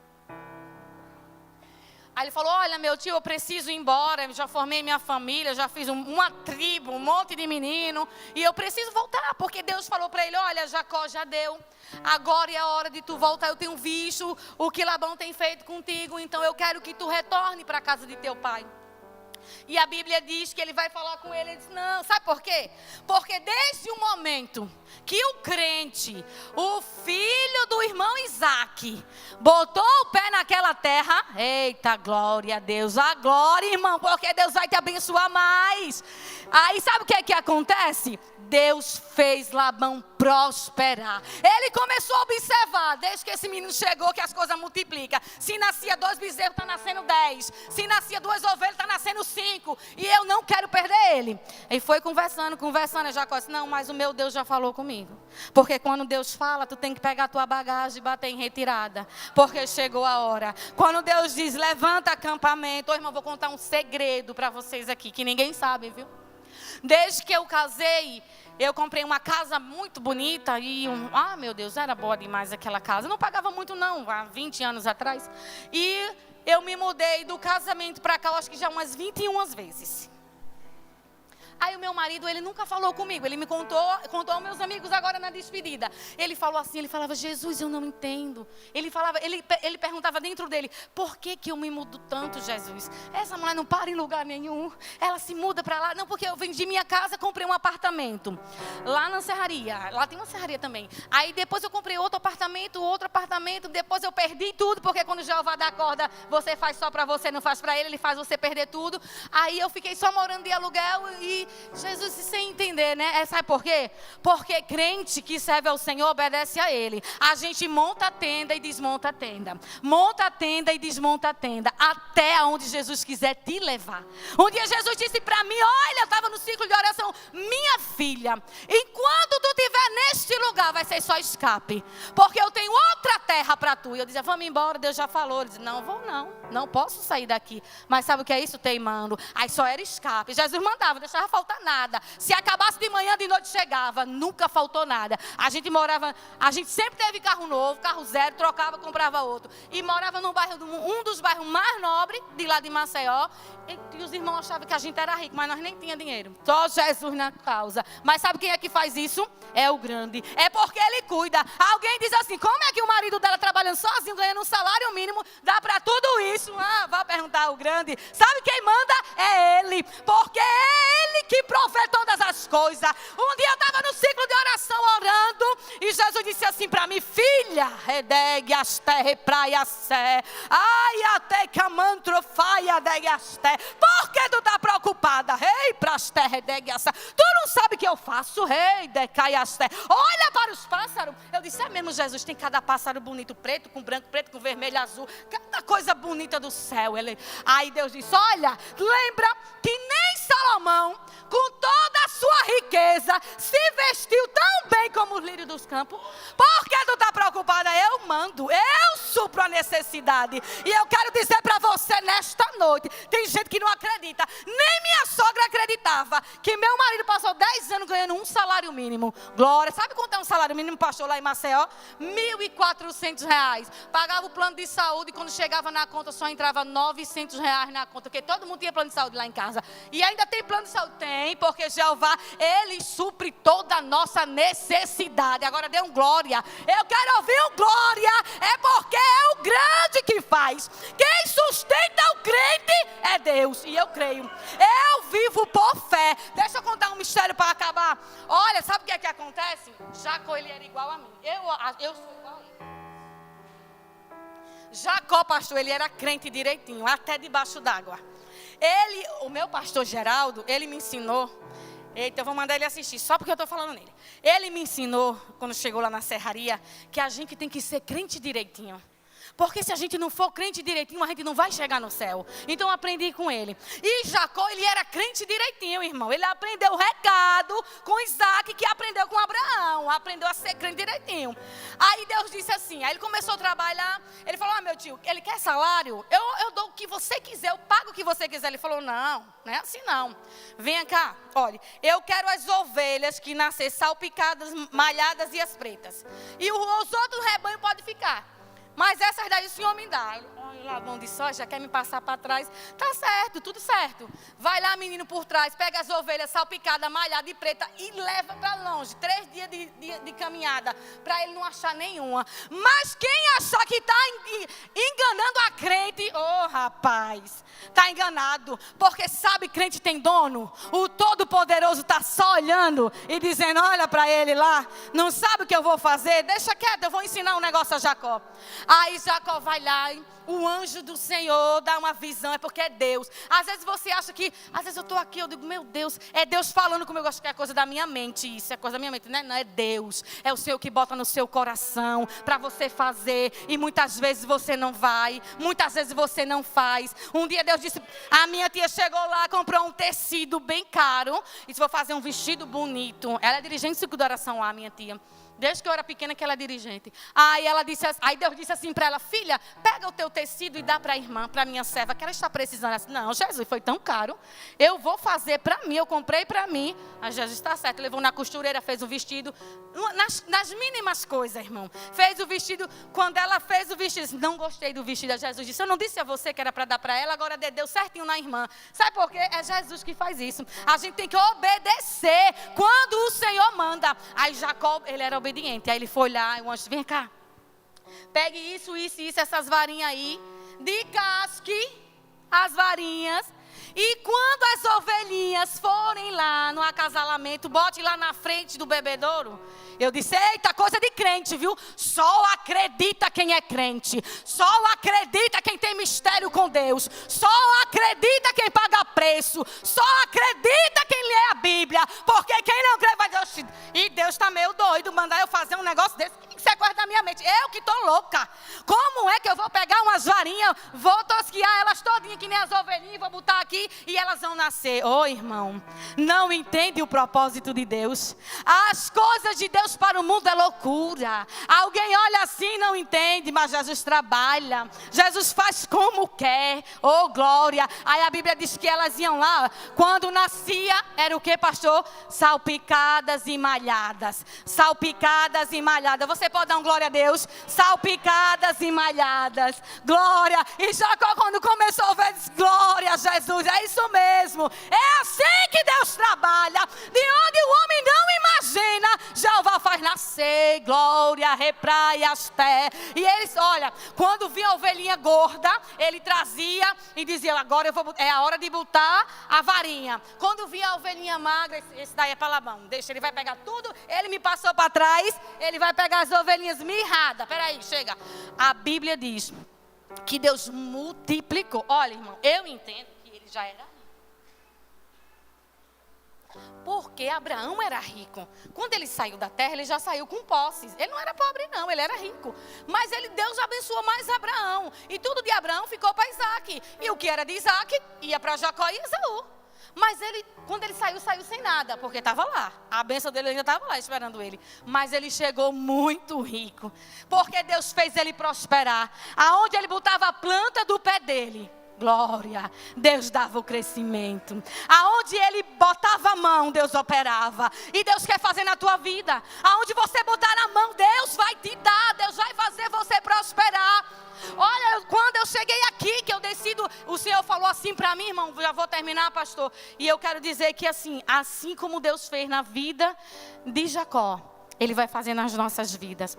Aí ele falou, olha, meu tio, eu preciso ir embora. Eu já formei minha família, já fiz uma tribo, um monte de menino. E eu preciso voltar, porque Deus falou para ele, olha, Jacó já deu. Agora é a hora de tu voltar. Eu tenho visto o que Labão tem feito contigo. Então eu quero que tu retorne para a casa de teu pai. E a Bíblia diz que ele vai falar com ele. Ele diz, não, sabe por quê? Porque desde o momento que o crente, o filho do irmão Isaac, botou o pé naquela terra, eita, glória a Deus, a glória, irmão, porque Deus vai te abençoar mais. Aí sabe o que é que acontece? Deus fez Labão prosperar. Ele começou a observar, desde que esse menino chegou, que as coisas multiplicam. Se nascia 2 bezerros, está nascendo 10. Se nascia 2 ovelhas, está nascendo 5. E eu não quero perder ele. E foi conversando. E Jacó disse, não, mas o meu Deus já falou comigo. Porque quando Deus fala, tu tem que pegar a tua bagagem e bater em retirada. Porque chegou a hora. Quando Deus diz, levanta acampamento. Ô, irmão, vou contar um segredo para vocês aqui, que ninguém sabe, viu? Desde que eu casei, eu comprei uma casa muito bonita e, meu Deus, era boa demais aquela casa. Eu não pagava muito não, há 20 anos atrás. E eu me mudei do casamento para cá, eu acho que já umas 21 vezes. Aí o meu marido, ele nunca falou comigo. Ele me contou aos meus amigos agora na despedida. Ele falou assim, ele falava, Jesus, eu não entendo. Ele perguntava dentro dele, por que eu me mudo tanto, Jesus? Essa mulher não para em lugar nenhum. Ela se muda para lá. Não, porque eu vendi minha casa, comprei um apartamento. Lá na serraria. Lá tem uma serraria também. Aí depois eu comprei outro apartamento. Depois eu perdi tudo, porque quando Jeová dá corda, você faz só para você, não faz para ele faz você perder tudo. Aí eu fiquei só morando de aluguel e Jesus, sem entender, né? Sabe por quê? Porque crente que serve ao Senhor obedece a Ele. A gente monta a tenda e desmonta a tenda. Monta a tenda e desmonta a tenda. Até aonde Jesus quiser te levar. Um dia Jesus disse para mim, olha, eu estava no ciclo de oração, minha filha, enquanto tu estiver neste lugar, vai ser só escape. Porque eu tenho outra terra para tu. E eu dizia, vamos embora, Deus já falou. Ele dizia, não vou não posso sair daqui. Mas sabe o que é isso? Teimando. Aí só era escape. Jesus mandava, deixava faltar nada. Se acabasse de manhã, de noite chegava. Nunca faltou nada. A gente sempre teve carro novo, carro zero, trocava, comprava outro. E morava num bairro, um dos bairros mais nobres, de lá de Maceió. E os irmãos achavam que a gente era rico, mas nós nem tínhamos dinheiro. Só Jesus na causa. Mas sabe quem é que faz isso? É o grande. É porque ele cuida. Alguém diz assim, como é que o marido dela trabalhando sozinho, ganhando um salário mínimo, dá para tudo isso? Vá perguntar ao grande. Sabe quem manda? É ele. Porque é ele que provê todas as coisas. Um dia eu estava no ciclo de oração orando. E Jesus disse assim para mim, filha, redegue as terras praia sé. Ai, até que a mantrofaia degue as terras. Por que tu está preocupada? Rei, pras terras redegue as terras. Tu não sabe o que eu faço? Rei, decai as terras. Olha para os pássaros. Eu disse, é mesmo, Jesus, tem cada pássaro bonito, preto com branco, preto com vermelho, azul. Cada coisa bonita do céu. Aí Deus disse, olha, lembra que nem Salomão, com toda a sua riqueza, se vestiu tão bem como os lírios dos campos. Por que tu está preocupada? Eu mando, eu supro a necessidade. E eu quero dizer para você nesta noite, tem gente que não acredita, nem minha sogra acreditava, que meu marido passou 10 anos ganhando um salário mínimo. Glória, sabe quanto é um salário mínimo, pastor, lá em Maceió? R$1.400. Pagava o plano de saúde e quando chegava na conta só entrava R$900 na conta, porque todo mundo tinha plano de saúde lá em casa. E ainda tem plano de saúde? Tem, porque Jeová, Ele supre toda a nossa necessidade. Agora dê um glória. Eu quero ouvir um glória. É porque é o grande que faz. Quem sustenta o crente é Deus. E eu creio. Eu vivo por fé. Deixa eu contar um mistério para acabar. Olha, sabe o que é que acontece? Jacó, ele era igual a mim. Eu sou igual a ele. Jacó, pastor, ele era crente direitinho, até debaixo d'água. O meu pastor Geraldo, ele me ensinou. Eita, eu vou mandar ele assistir, só porque eu estou falando nele. Ele me ensinou, quando chegou lá na serraria, que a gente tem que ser crente direitinho. Porque se a gente não for crente direitinho, a gente não vai chegar no céu. Então eu aprendi com ele. E Jacó, ele era crente direitinho, irmão. Ele aprendeu o recado com Isaac, que aprendeu com Abraão. Aprendeu a ser crente direitinho. Aí Deus disse assim, aí ele começou a trabalhar. Ele falou, meu tio, ele quer salário? Eu dou o que você quiser, eu pago o que você quiser. Ele falou, não é assim não. Venha cá, olha, eu quero as ovelhas que nascer salpicadas, malhadas e as pretas. E os outros rebanhos podem ficar. Mas essas daí o Senhor me dá. Olha lá, mão de soja, quer me passar para trás. Tá certo, tudo certo. Vai lá, menino, por trás, pega as ovelhas salpicadas, malhadas e preta e leva para longe. 3 dias de caminhada, para ele não achar nenhuma. Mas quem achar que está enganando a crente, rapaz, está enganado. Porque sabe, crente tem dono. O Todo-Poderoso está só olhando e dizendo, olha para ele lá, não sabe o que eu vou fazer? Deixa quieto, eu vou ensinar um negócio a Jacó. Aí Jacó vai lá, o anjo do Senhor dá uma visão, é porque é Deus. Às vezes você acha que, às vezes eu estou aqui, eu digo, meu Deus, é Deus falando comigo, eu acho que é coisa da minha mente, isso é coisa da minha mente, não é Deus, é o Senhor que bota no seu coração, para você fazer, e muitas vezes você não vai, muitas vezes você não faz. Um dia Deus disse, a minha tia chegou lá, comprou um tecido bem caro, e disse, vou fazer um vestido bonito. Ela é dirigente de ciclo de oração lá, minha tia. Desde que eu era pequena que ela é dirigente. Aí Deus disse assim para ela: filha, pega o teu tecido e dá para a irmã, para a minha serva, que ela está precisando. Assim, não, Jesus, foi tão caro. Eu vou fazer para mim, eu comprei para mim. Aí Jesus está certo, levou na costureira, fez o vestido. Nas mínimas coisas, irmão. Fez o vestido. Quando ela fez o vestido, não gostei do vestido. Jesus disse: eu não disse a você que era para dar para ela, agora deu certinho na irmã. Sabe por quê? É Jesus que faz isso. A gente tem que obedecer quando o Senhor manda. Aí Jacó, ele era obediente. Aí ele foi lá, e o anjo: vem cá, pegue isso, essas varinhas aí, descasque as varinhas, e quando as ovelhinhas forem lá no acasalamento, bote lá na frente do bebedouro. Eu disse: eita, coisa de crente, viu? Só acredita quem é crente. Só acredita quem tem mistério com Deus. Só acredita quem paga preço. Só acredita quem lê a Bíblia. Porque quem não crê vai dizer: e Deus está meio doido, mandar eu fazer um negócio desse. O que você guarda da minha mente? Eu que estou louca. Como é que eu vou pegar umas varinhas, vou tosquiar elas todinhas que nem as ovelhinhas, vou botar aqui e elas vão nascer? Ô, irmão, não entende o propósito de Deus. As coisas de Deus para o mundo é loucura. Alguém olha assim e não entende, mas Jesus trabalha. Jesus faz como quer. Oh, glória. Aí a Bíblia diz que elas iam lá, quando nascia, era o que, pastor? Salpicadas e malhadas. Salpicadas e malhadas. Você pode dar um glória a Deus? Salpicadas e malhadas. Glória. E Jacó, quando começou a ver, disse: glória a Jesus. É isso mesmo. É assim que Deus trabalha. De onde o homem não imagina, Jeová faz nascer. Glória, repraia as terras. E eles, olha, quando via a ovelhinha gorda, ele trazia e dizia: agora é a hora de botar a varinha. Quando via a ovelhinha magra, esse daí é para Labão, deixa, ele vai pegar tudo. Ele me passou para trás, ele vai pegar as ovelhinhas mirradas. Peraí, chega. A Bíblia diz que Deus multiplicou. Olha, irmão, eu entendo que ele já era rico. Porque Abraão era rico. Quando ele saiu da terra, ele já saiu com posses. Ele não era pobre não, ele era rico. Mas Deus abençoou mais Abraão. E tudo de Abraão ficou para Isaac. E o que era de Isaac ia para Jacó e Esaú. Mas quando ele saiu sem nada, porque estava lá. A bênção dele ainda estava lá esperando ele. Mas ele chegou muito rico. Porque Deus fez ele prosperar. Aonde ele botava a planta do pé dele, glória, Deus dava o crescimento. Aonde ele botava a mão, Deus operava. E Deus quer fazer na tua vida. Aonde você botar a mão, Deus vai te dar. Deus vai fazer você prosperar. Olha, quando eu cheguei aqui, que eu decido, o Senhor falou assim para mim, irmão, já vou terminar, pastor. E eu quero dizer que assim como Deus fez na vida de Jacó, Ele vai fazer nas nossas vidas.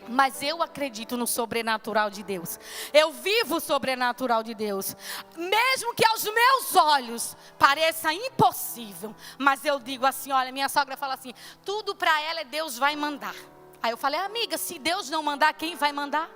Mas eu acredito no sobrenatural de Deus. Eu vivo o sobrenatural de Deus. Mesmo que aos meus olhos pareça impossível. Mas eu digo assim, olha, minha sogra fala assim: tudo para ela é Deus vai mandar. Aí eu falei: amiga, se Deus não mandar, quem vai mandar?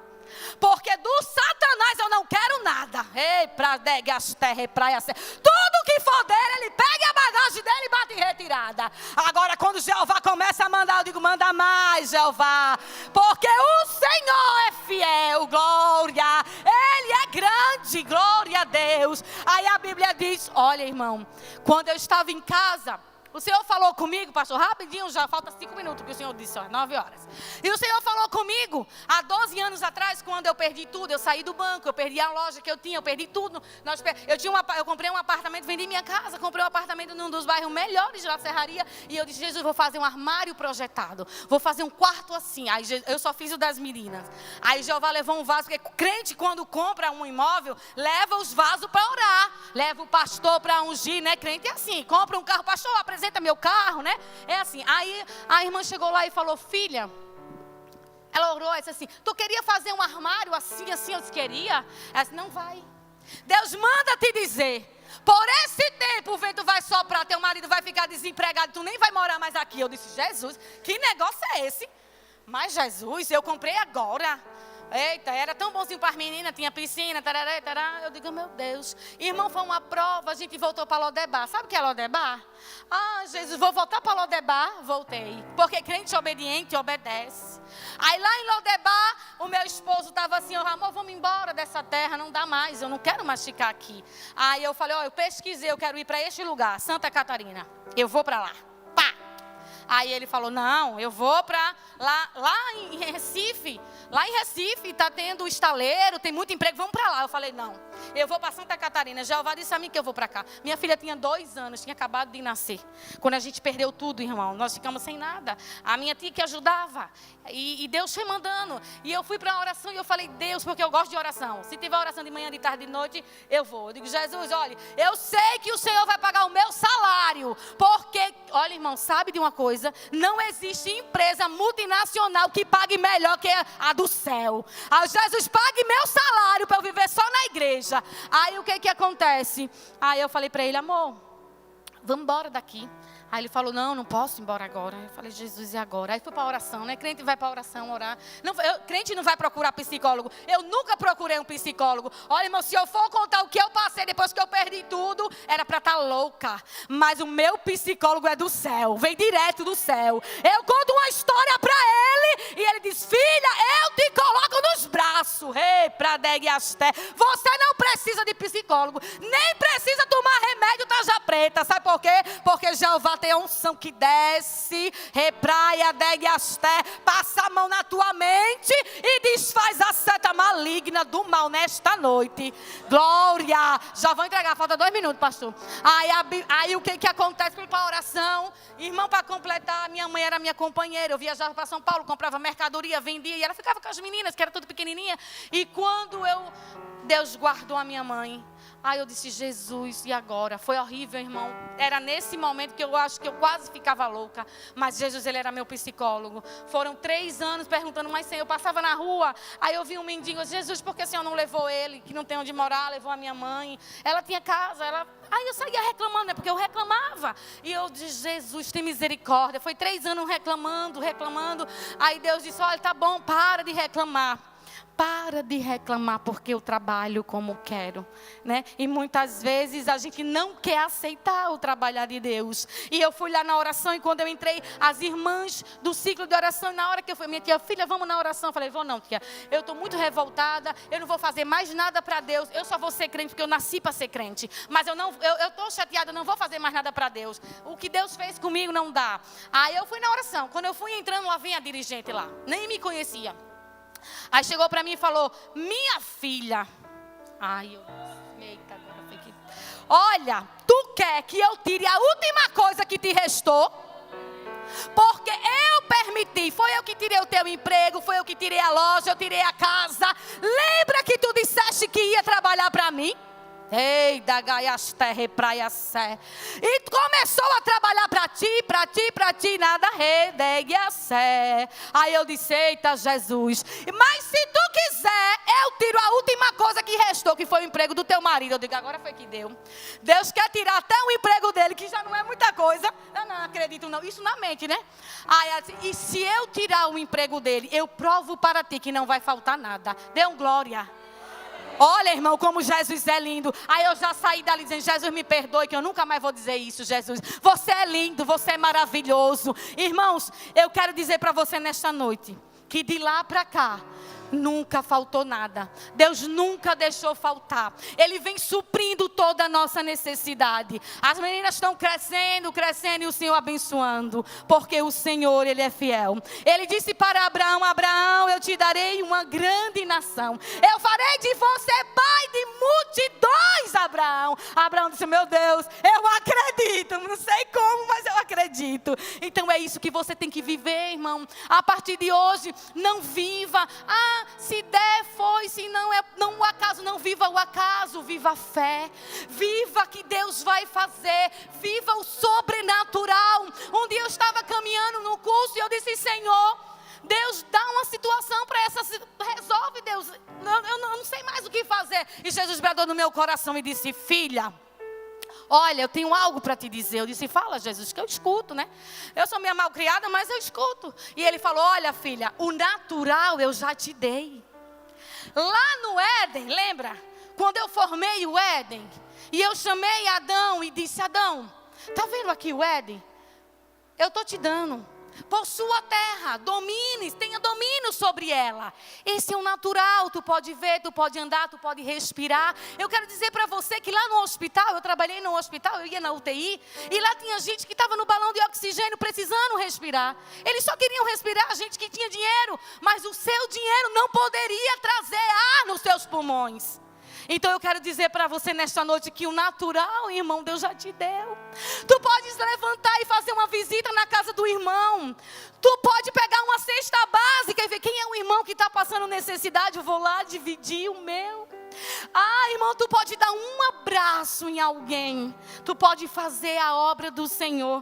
Porque do Satanás eu não quero nada. Ei, para as terras, praia, tudo que for dele, ele pega a bagagem dele e bate em retirada. Agora, quando Jeová começa a mandar, eu digo: manda mais, Jeová. Porque o Senhor é fiel, glória. Ele é grande, glória a Deus. Aí a Bíblia diz: olha, irmão, quando eu estava em casa, o Senhor falou comigo, pastor, rapidinho, já falta 5 minutos que o Senhor disse, ó, 9 horas. E o Senhor falou comigo, há 12 anos atrás, quando eu perdi tudo, eu saí do banco, eu perdi a loja que eu tinha, eu perdi tudo. Eu comprei um apartamento, vendi minha casa, comprei um apartamento num dos bairros melhores da Serraria. E eu disse: Jesus, vou fazer um armário projetado, vou fazer um quarto assim. Aí eu só fiz o das meninas. Aí Jeová levou um vaso, porque crente quando compra um imóvel, leva os vasos para orar. Leva o pastor para ungir, né? Crente é assim, compra um carro, pastor, apresenta meu carro, né? É assim. Aí a irmã chegou lá e falou: filha, ela orou e disse assim: tu queria fazer um armário assim, assim? Eu disse: queria. Ela disse: não vai. Deus manda te dizer: por esse tempo o vento vai soprar, teu marido vai ficar desempregado, tu nem vai morar mais aqui. Eu disse: Jesus, que negócio é esse? Mas Jesus, eu comprei agora. Eita, era tão bonzinho para as meninas, tinha piscina, tarará, tarará. Eu digo: meu Deus. Irmão, foi uma prova, a gente voltou para Lodebar. Sabe o que é Lodebar? Ah, Jesus, vou voltar para Lodebar? Voltei. Porque crente obediente obedece. Aí lá em Lodebar, o meu esposo estava assim: oh, amor, vamos embora dessa terra, não dá mais, eu não quero mais ficar aqui. Aí eu falei: ó, eu pesquisei, eu quero ir para este lugar, Santa Catarina. Eu vou para lá. Pá! Aí ele falou, não, eu vou para lá em Recife. Lá em Recife está tendo estaleiro, tem muito emprego, vamos para lá. Eu falei, não, eu vou para Santa Catarina. Jeová disse a mim que eu vou para cá. Minha filha tinha 2 anos, tinha acabado de nascer. Quando a gente perdeu tudo, irmão, nós ficamos sem nada. A minha tia que ajudava. E Deus foi mandando. E eu fui para a oração e eu falei, Deus, porque eu gosto de oração. Se tiver oração de manhã, de tarde, de noite, eu vou. Eu digo, Jesus, olha, eu sei que o Senhor vai pagar o meu salário. Porque, olha, irmão, sabe de uma coisa? Não existe empresa multinacional que pague melhor que a do céu. Jesus, pague meu salário para eu viver só na igreja. Aí o que acontece? Aí eu falei para ele, amor, vamos embora daqui. Aí ele falou, não posso ir embora agora. Eu falei, Jesus, e agora? Aí fui para a oração, né? Crente vai para a oração orar. Crente não vai procurar psicólogo. Eu nunca procurei um psicólogo. Olha, irmão, se eu for contar o que eu passei depois que eu perdi tudo, era para estar louca. Mas o meu psicólogo é do céu, vem direto do céu. Eu conto uma história para ele e ele diz, filha, eu te coloco nos braços. Ei, Pradeg Asté. Você não precisa de psicólogo, nem precisa tomar remédio tarja preta. Sabe por quê? Porque Jeová tem a unção que desce, repraia, deg asté, passa a mão na tua mente e desfaz a seta maligna do mal nesta noite. Glória! Já vou entregar, falta 2 minutos, pastor. Aí o que acontece? Fui para a oração, irmão, para completar, minha mãe era minha companheira, eu viajava para São Paulo, comprava mercadoria, vendia, e ela ficava com as meninas, que era tudo pequenininha, e quando Deus guardou a minha mãe. Aí eu disse, Jesus, e agora? Foi horrível, irmão. Era nesse momento que eu acho que eu quase ficava louca. Mas Jesus, ele era meu psicólogo. Foram 3 anos perguntando, mas Senhor, eu passava na rua. Aí eu vi um mendigo, Jesus, por que o Senhor não levou ele? Que não tem onde morar, levou a minha mãe. Ela tinha casa, Aí eu saía reclamando, né? Porque eu reclamava. E eu disse, Jesus, tem misericórdia. Foi 3 anos reclamando. Aí Deus disse, olha, tá bom, para de reclamar. Para de reclamar porque eu trabalho como quero, né? E muitas vezes a gente não quer aceitar o trabalhar de Deus. E eu fui lá na oração e quando eu entrei, as irmãs do ciclo de oração, na hora que eu fui, minha tia, filha, vamos na oração. Eu falei, vou não, tia. Eu estou muito revoltada, eu não vou fazer mais nada para Deus. Eu só vou ser crente porque eu nasci para ser crente. Mas eu estou chateada, eu não vou fazer mais nada para Deus. O que Deus fez comigo não dá. Aí eu fui na oração. Quando eu fui entrando, lá vem a dirigente lá. Nem me conhecia. Aí chegou para mim e falou, minha filha. Ai, eu disse, eita, agora foi que... Olha, tu quer que eu tire a última coisa que te restou? Porque eu permiti, foi eu que tirei o teu emprego, foi eu que tirei a loja, eu tirei a casa. Lembra que tu disseste que ia trabalhar para mim? Ei, da gaias terra, praia sé. E começou a trabalhar para ti, nada redegue a sé. Aí eu disse, eita Jesus, mas se tu quiser, eu tiro a última coisa que restou, que foi o emprego do teu marido. Eu digo, agora foi que deu. Deus quer tirar até o emprego dele, que já não é muita coisa. Eu não acredito não, isso na mente, né? Aí, e se eu tirar o emprego dele, eu provo para ti que não vai faltar nada. Dê um glória. Olha, irmão, como Jesus é lindo. Aí eu já saí dali dizendo, Jesus, me perdoe, que eu nunca mais vou dizer isso, Jesus. Você é lindo, você é maravilhoso. Irmãos, eu quero dizer para você nesta noite, que de lá para cá, nunca faltou nada. Deus nunca deixou faltar. Ele vem suprindo toda a nossa necessidade. As meninas estão crescendo e o Senhor abençoando. Porque o Senhor, Ele é fiel. Ele disse para Abraão, Abraão, eu te darei uma grande nação. Eu farei de você pai de multidões, Abraão. Abraão disse, meu Deus, eu acredito. Não sei como, mas eu acredito. Então é isso que você tem que viver, irmão. A partir de hoje, não viva. Se der, foi. Se não, não o acaso. Não viva o acaso, viva a fé. Viva que Deus vai fazer. Viva o sobrenatural. Um dia eu estava caminhando no curso e eu disse, Senhor, Deus dá uma situação para essa... Resolve, Deus. Eu não sei mais o que fazer. E Jesus bradou no meu coração e disse, filha, olha, eu tenho algo para te dizer. Eu disse, fala, Jesus, que eu escuto, né? Eu sou minha malcriada, mas eu escuto. E ele falou, olha, filha, o natural eu já te dei. Lá no Éden, lembra? Quando eu formei o Éden, e eu chamei Adão e disse, Adão, tá vendo aqui o Éden? Eu estou te dando. Possua a terra, domine, tenha domínio sobre ela. Esse é o natural, tu pode ver, tu pode andar, tu pode respirar. Eu quero dizer para você que lá no hospital, eu trabalhei no hospital, eu ia na UTI, e lá tinha gente que estava no balão de oxigênio precisando respirar. Eles só queriam respirar, gente que tinha dinheiro, mas o seu dinheiro não poderia trazer ar nos seus pulmões. Então eu quero dizer para você nesta noite que o natural, irmão, Deus já te deu. Tu podes levantar e fazer uma visita na casa do irmão. Tu pode pegar uma cesta básica e ver quem é o irmão que está passando necessidade. Eu vou lá dividir o meu. Irmão, tu pode dar um abraço em alguém. Tu pode fazer a obra do Senhor.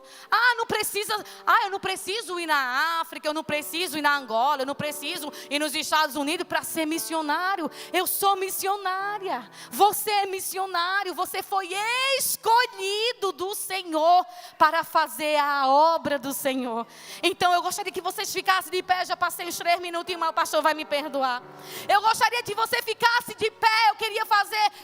Eu não preciso ir na África, eu não preciso ir na Angola, eu não preciso ir nos Estados Unidos para ser missionário. Eu sou missionária. Você é missionário. Você foi escolhido do Senhor para fazer a obra do Senhor. Então eu gostaria que vocês ficassem de pé. Já passei uns 3 minutos, mas o pastor vai me perdoar. Eu gostaria que você ficasse de pé.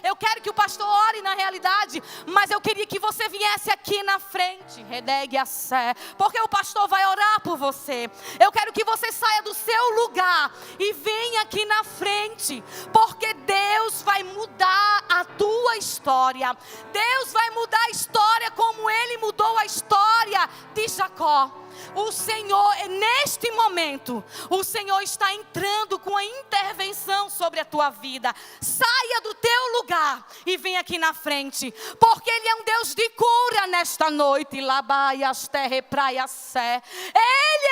Eu quero que o pastor ore na realidade, mas eu queria que você viesse aqui na frente, redegue a sé, porque o pastor vai orar por você. Eu quero que você saia do seu lugar e venha aqui na frente, porque Deus vai mudar a tua história. Deus vai mudar a história como Ele mudou a história de Jacó. O Senhor, neste momento, o Senhor está entrando com a intervenção sobre a tua vida. Saia do teu lugar e vem aqui na frente, porque Ele é um Deus de cura nesta noite. Ele é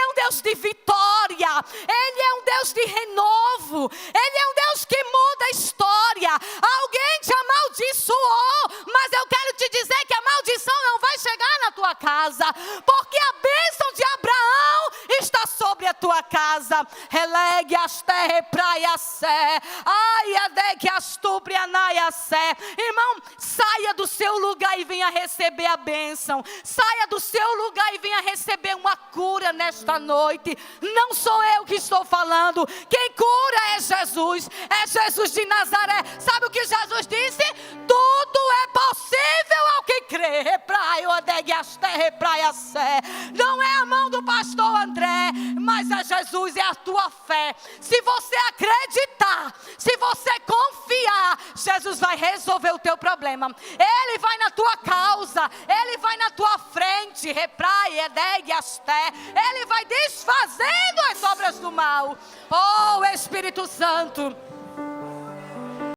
um Deus de vitória, Ele é um Deus de renovo, Ele é um Deus que muda a história. Alguém te amaldiçoou, mas eu quero te dizer que a maldição não vai chegar na tua casa, porque a bênção de Abraão está sobre a tua casa. Relegue as terras praia sé. Ai, adeque as tubrianaia sé. Irmão, saia do seu lugar e venha receber a bênção. Saia do seu lugar e venha receber uma cura nesta noite. Não sou eu que estou falando. Quem cura é Jesus. É Jesus de Nazaré. Sabe o que Jesus disse? Tudo é possível ao que crê. Não é a mão do pastor André, mas é Jesus, é a tua fé. Se você acreditar, se você confiar, Jesus vai resolver o teu problema. Ele vai na tua causa, Ele vai na tua frente. Ele vai desfazendo as obras do mal. Oh, Espírito Santo.